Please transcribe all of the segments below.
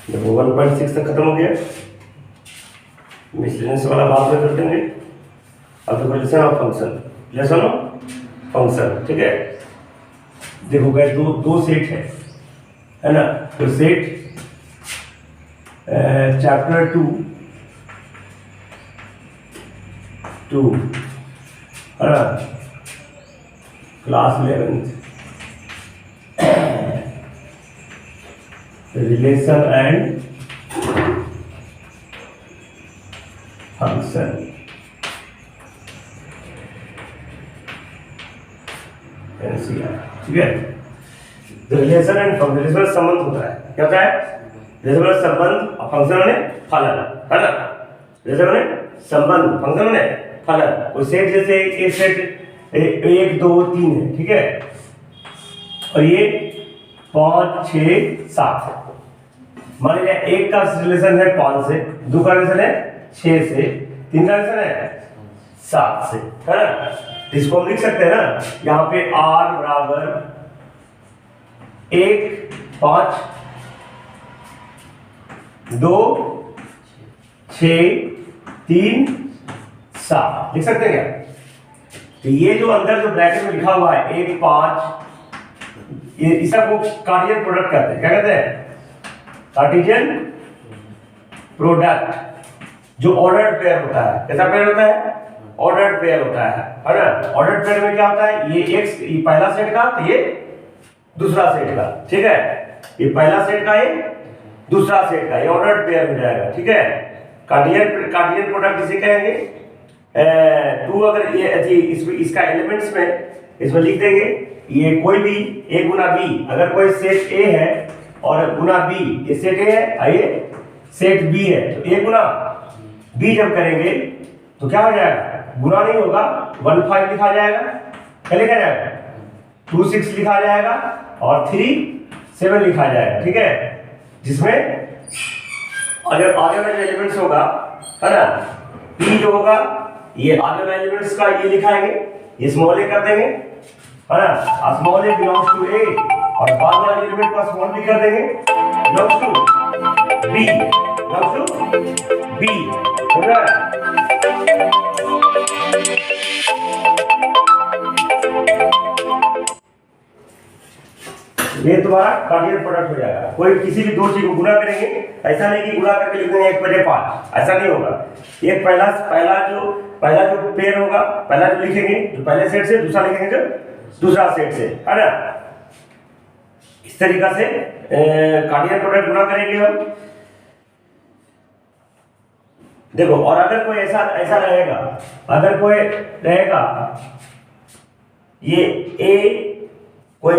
देखो 1.6 तक खत्म हो गया। मिसलेनियस वाला बाद में कर देंगे। अब देखो lesson of function, lesson of function, ठीक है। देखो गाइस दो सेट है ना। तो सेट चैप्टर 2 है ना, class 11th, relation and function, ठीक है। रिलेशन एंड फंक्शन, रिलेशन संबंध होता है, क्या होता है? रिलेशन संबंध और फंक्शन में फलन, है ना। रिलेशन में संबंध, फंक्शन में फलन। वो सेट जैसे एक सेट 1 2 3 है, ठीक है। और ये 5 6 7, मान लीजिए एक का रिलेशन है 5 से, दो का रिलेशन है 6 से, तीन का रिलेशन है 7 से, है ना। इसको हम लिख सकते हैं ना, यहाँ पे r बराबर 1 5 2 6 3 7 लिख सकते हैं क्या? तो ये जो अंदर जो ब्रैकेट में लिखा हुआ है 1 5, ये इसका वो कार्टेशियन प्रोडक्ट कहते हैं। क्या कहते हैं? Cartesian product. जो ऑर्डर्ड पेयर होता है, कैसा पेयर होता है? ऑर्डर्ड पेयर होता है ना। ऑर्डर्ड पेयर में क्या होता है? ये x, ये पहला सेट का, तो ये दूसरा सेट का, ठीक है। ये पहला सेट का, ये दूसरा सेट का, ये ऑर्डर्ड पेयर हो जाएगा, ठीक है। कार्टेशियन प्रोडक्ट इसे कहेंगे। टू अगर ये इसका एलिमेंट्स में इसमें लिख देंगे, ये कोई भी a गुना b, अगर कोई सेट a है और गुना b, ये सेट a है, ये सेट b है, तो a गुना b जब करेंगे तो क्या हो जाएगा? गुना नहीं होगा, 1 5 लिखा जाएगा, क्या लिखा जाएगा? 2 6 लिखा जाएगा और 3 7 लिखा जाएगा, ठीक है। जिसमें अगर आगे वाले एलिमेंट्स होगा, है ना, p जो होगा, ये आगे वाले एलिमेंट्स का ये लिखाएंगे, ये स्मॉल a कर देंगे, है ना। Small a belongs to a और बाद वाले एलिमेंट का स्मॉल b कर देंगे, belongs to b, belongs to b, समझ रहा है? ये तुम्हारा कार्टेशियन प्रोडक्ट हो जाएगा। कोई किसी भी दो चीज को गुना करेंगे, ऐसा नहीं कि गुना करके लिख देंगे 1 बटे 5, ऐसा नहीं होगा। एक पहला जो पेयर होगा, पहला जो लिखेंगे जो पहले सेट से, दूसरा लिखेंगे जो दूसरा सेट से, है ना। इस तरीका से कार्टेशियन प्रोडक्ट गुना करेंगे हम। देखो, और अगर कोई ऐसा रहेगा, अगर कोई रहेगा ये a, कोई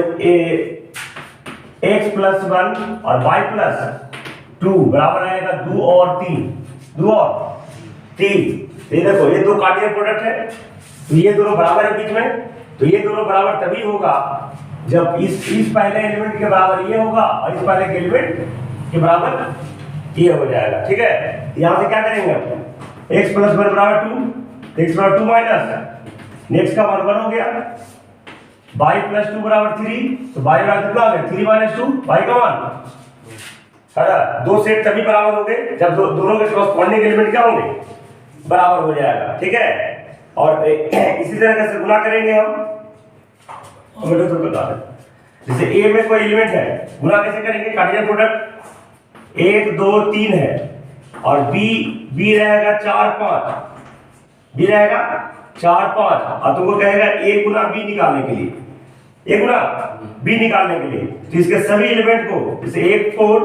x प्लस 1 और y प्लस 2 बराबर रहेगा 2 और 3, 2 और 3। ये देखो, ये दो कार्टेशियन प्रोडक्ट है, तो ये दोनों बराबर है बीच में। तो ये दोनों बराबर तभी होगा जब इस पहले एलिमेंट के बराबर ये होगा और इस पहले के एलिमेंट के बराबर ये हो जाएगा, ठीक है। यहां से क्या करेंगे हम? x प्लस 1 बराबर 2, x बराबर 2 माइनस, नेक्स्ट का 1 1 हो गया। y प्लस 2 बराबर 3, तो y बराबर कितना हो गया? 3 माइनस 2, y का 1, है ना। दो सेट तभी बराबर होंगे जब दोनों के कॉरस्पॉन्डिंग एलिमेंट क्या होंगे? बराबर हो जाएगा, ठीक है। और इसी तरह से गुना करेंगे हम तो बता दें। जैसे a में कोई एलिमेंट है, गुना कैसे करेंगे? कार्टेशियन प्रोडक्ट 1 2 3 है और b रहेगा 4 5, b रहेगा 4 5, और तुमको कहेगा a गुना b निकालने के लिए, a गुना b निकालने के लिए। तो इसके सभी एलिमेंट को, जैसे 1 4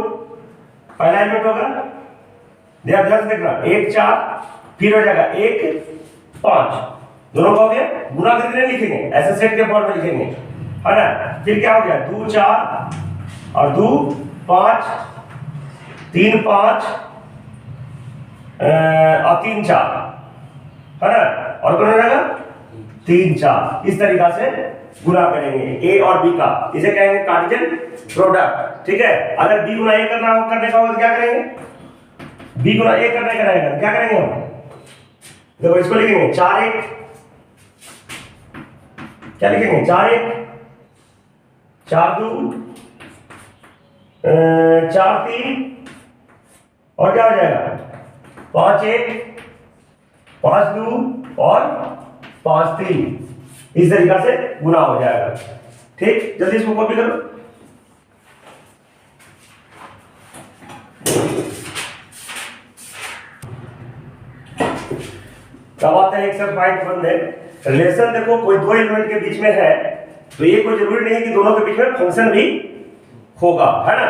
पहला एलिमेंट होगा, ध्यान से देखना, 1 4, फिर हो जाएगा 1 5, दोनों का हो गया। गुना करके नहीं लिखेंगे, ऐसे सेट के फॉर्म में लिखेंगे, है ना। फिर क्या हो गया? 2 4 और 2 5, 3 5 और 3 4, है ना। और कौन हो जाएगा? 3 4। इस तरीका से गुना करेंगे a और b का, इसे कहेंगे कार्टेशियन प्रोडक्ट, ठीक है। अगर b गुना a करने का होगा तो क्या करेंगे? b गुना a करने का रहेगा, क्या करेंगे हम? देखो, इसको लिखेंगे 4 1, क्या लिखेंगे? 4 1 4 2 4 3 और क्या हो जाएगा 5 1 5 2 और 5 3, इस तरीका से गुना हो जाएगा। ठीक, जल्दी इसको कॉपी करो। अब आता है एक्सरसाइज 1 में रिलेशन। देखो कोई दो एलिमेंट के बीच में है तो ये कोई जरूरी नहीं कि दोनों के बीच में फंक्शन भी होगा, है ना।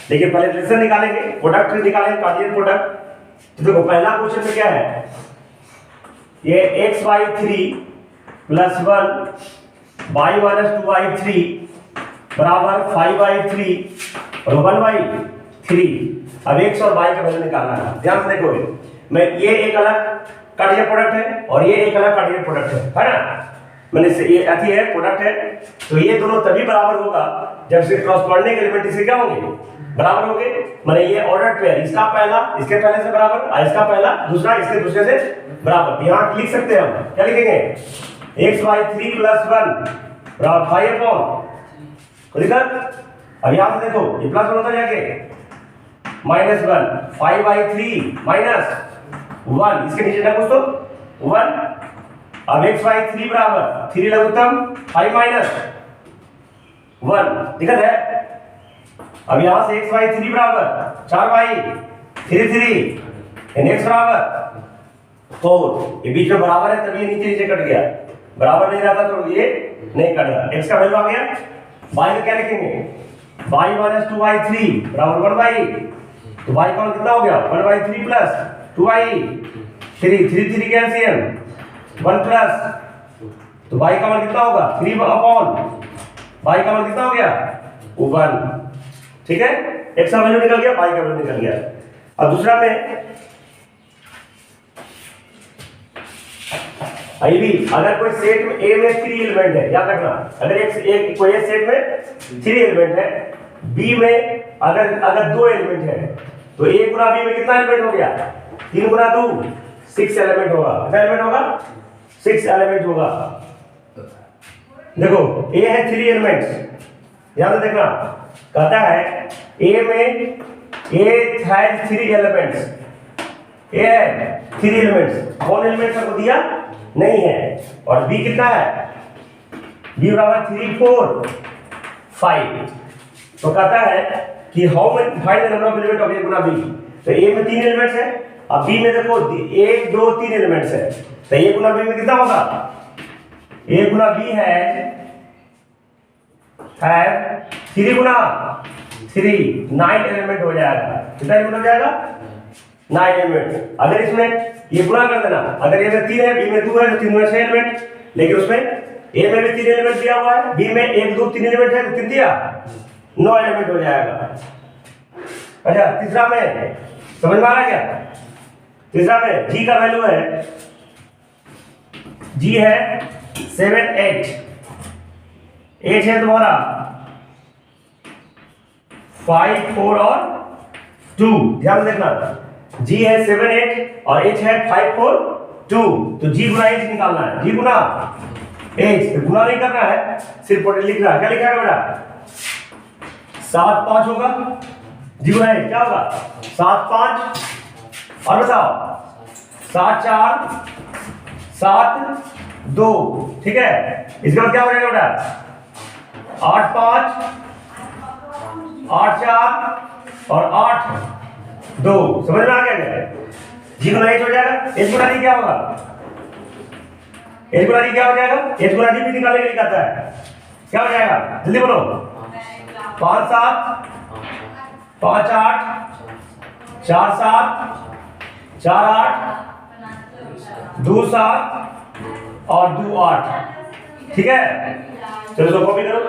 लेकिन पहले रिलेशन निकालेंगे, प्रोडक्ट निकालेंगे, कार्टेशियन प्रोडक्ट। तो देखो पहला क्वेश्चन में क्या है, ये x/3 + 1 y - 2y3 बराबर 5/3 और 1/3। अब x और y का वैल्यू निकालना है। ध्यान से देखोगे, मैं ये एक अलग कार्टेशियन प्रोडक्ट है और ये एक अलग कार्टेशियन प्रोडक्ट है ना। मैंने से ये अति है प्रोडक्ट है, तो ये दोनों तभी बराबर होगा जब से क्रॉसपोंडिंग एलिमेंट इसके क्या होंगे, बराबर होंगे। मैंने ये ऑर्डर पेयर, इसका पहला इसके पहले से बराबर और इसका पहला दूसरा इसके दूसरे से बराबर। यहाँ लिख सकते हैं हम, क्या लिखेंगे x/3 + 1 बराबर 5/, कोई दिक्कत। अब यहाँ से देखो ये प्लस होता जाके -1 5/3 -1, इसके नीचे कुछ तो 1। अब x/3 बराबर 3 लघुत्तम 5 - 1, दिक्कत है। अब यहां से x/3 बराबर 4/3 3 x बराबर 4। ये बीच में बराबर है तभी ये नीचे नीचे कट गया, बराबर नहीं रहता तो ये नहीं कटेगा। x का वैल्यू आ गया, y का क्या लिखेंगे y - 2y3 बराबर 1/, तो y का कितना हो गया 1/3 + 2y3 3 3 कैल्शियम 1 प्लस, तो y का मान कितना होगा 3/, y का मान कितना हो गया 1। ठीक है, x का वैल्यू निकल गया, y का वैल्यू निकल गया। अब दूसरा में आई भी, अगर कोई सेट में A में 3 एलिमेंट है, याद रखना, अगर एक कोई सेट में 3 एलिमेंट है, B में अगर 2 एलिमेंट है, तो A × B में कितना एलिमेंट हो गया 3 × 2 6 एलिमेंट होगा। कितना एलिमेंट होगा 6 एलिमेंट होगा। देखो A है 3 एलिमेंट्स, ध्यान से देखना, कहता है A में A हैज 3 एलिमेंट्स, A है 3 एलिमेंट्स, कौन एलिमेंट्स आपको दिया नहीं है। और B कितना है, B बराबर 3 4 5। तो कहता है कि how many find the number of element of A × B। तो A में 3 एलिमेंट्स है, अब B में देखो 1 2 3 एलिमेंट्स है, तो A × B में कितना होगा, A × B है 3 × 3 9 एलिमेंट हो जाएगा। कितना एलिमेंट हो जाएगा 9 एलिमेंट। अगर इसमें ये गुणा कर देना, अगर A में 3 है B में 2 है तो 3 में 6 एलिमेंट, लेकिन उसमें A में भी 3 एलिमेंट दिया हुआ है, B में 1 2 3 एलिमेंट है, तो कितना दिया 9 एलिमेंट हो जाएगा। अच्छा तीसरा में समझ में आ रहा है क्या, तीसरा में G का वैल्यू है, G है 7 8, H है तुम्हारा 5 4 और 2। ध्यान देखना, G है 7 8 और H है 5 4 2, तो G × H निकालना है, G × H। तो गुना नहीं करना है, सिर्फ लिख रहा है। क्या लिखा है बेटा 7 5 होगा, G × H क्या होगा 7 5, और बताओ 7 4 7 2। ठीक है, इसके बाद क्या हो जाएगा बेटा 8 5 8 4 और 8 2। समझ में आ गया क्या, G × H हो जाएगा। H × D क्या होगा, H × D क्या हो जाएगा, H × D भी निकालने के लिए कहता है, क्या हो जाएगा जल्दी बोलो 5 7 5 8 4 7 4 8 2 7 और 2 8। ठीक है, चलो इसको कॉपी करो।